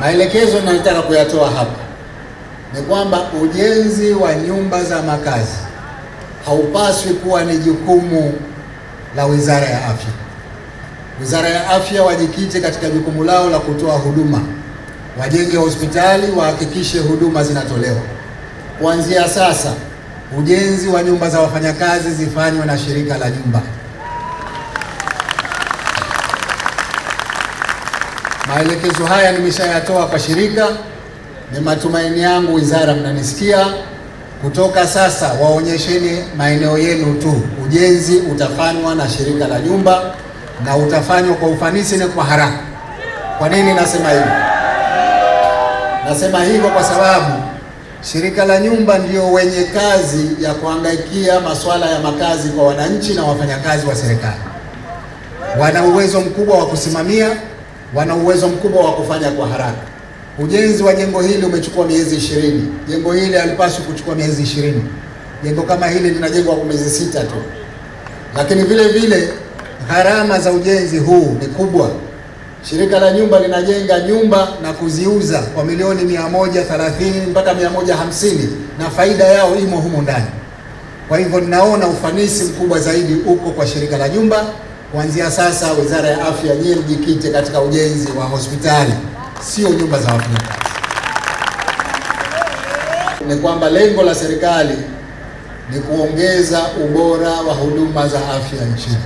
Maelekezo ninayotaka kuyatoa hapa ni kwamba ujenzi wa nyumba za makazi haupaswi kuwa ni jukumu la Wizara ya Afya. Wizara ya Afya wajikite katika jukumu lao la kutoa huduma, wajenge hospitali, wahakikishe huduma zinatolewa. Kuanzia sasa, ujenzi wa nyumba za wafanyakazi zifanywe na shirika la nyumba. Maelekezo haya nimeshayatoa kwa shirika. Ni matumaini yangu wizara mnanisikia. Kutoka sasa waonyesheni maeneo yenu tu, ujenzi utafanywa na shirika la nyumba na utafanywa kwa ufanisi na kwa haraka. Kwa nini nasema hivyo? Nasema hivyo kwa sababu shirika la nyumba ndio wenye kazi ya kuhangaikia masuala ya makazi kwa wananchi na wafanyakazi wa serikali. Wana uwezo mkubwa wa kusimamia, wana uwezo mkubwa wa kufanya kwa haraka. Ujenzi wa jengo hili umechukua miezi 20. Jengo hili halipaswi kuchukua miezi 20. Jengo kama hili linajengwa kwa miezi 6 tu. Lakini vile vile gharama za ujenzi huu ni kubwa. Shirika la nyumba linajenga nyumba na kuziuza kwa milioni 130 mpaka 150 na faida yao imo humo ndani. Kwa hivyo ninaona ufanisi mkubwa zaidi uko kwa shirika la nyumba. Kuanzia sasa Wizara ya Afya nyinyi mjikite katika ujenzi wa hospitali, sio nyumba za wafanyakazi. Ni kwamba lengo la serikali ni kuongeza ubora wa huduma za afya nchini,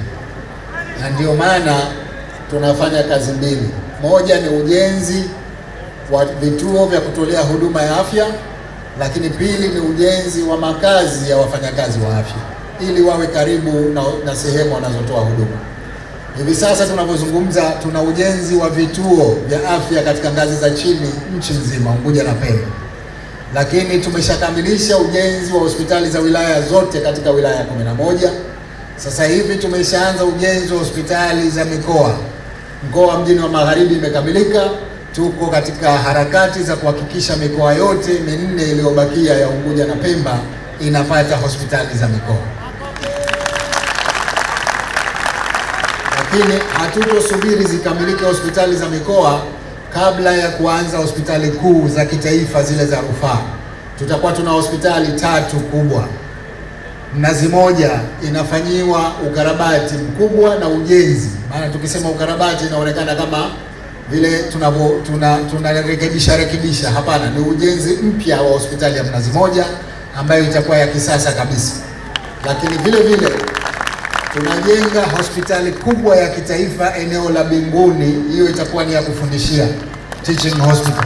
na ndio maana tunafanya kazi mbili. Moja ni ujenzi wa vituo vya kutolea huduma ya afya, lakini pili ni ujenzi wa makazi ya wafanyakazi wa afya ili wawe karibu na sehemu wanazotoa huduma. Hivi sasa tunavyozungumza, tuna ujenzi wa vituo vya afya katika ngazi za chini nchi nzima, Unguja na Pemba. Lakini tumeshakamilisha ujenzi wa hospitali za wilaya zote katika wilaya 11. Sasa hivi tumeshaanza ujenzi wa hospitali za mikoa. Mkoa Mjini wa Magharibi imekamilika. Tuko katika harakati za kuhakikisha mikoa yote minne iliyobakia ya Unguja na Pemba inapata hospitali za mikoa. Lakini hatutosubiri zikamilike hospitali za mikoa kabla ya kuanza hospitali kuu za kitaifa, zile za rufaa. Tutakuwa tuna hospitali 3 kubwa. Mnazi Moja inafanyiwa ukarabati mkubwa na ujenzi. Maana tukisema ukarabati inaonekana kama vile tunarekebisha. Hapana, ni ujenzi mpya wa hospitali ya Mnazi Moja ambayo itakuwa ya kisasa kabisa. Lakini vile vile tunajenga hospitali kubwa ya kitaifa eneo la Binguni. Hiyo itakuwa ni ya kufundishia, teaching hospital.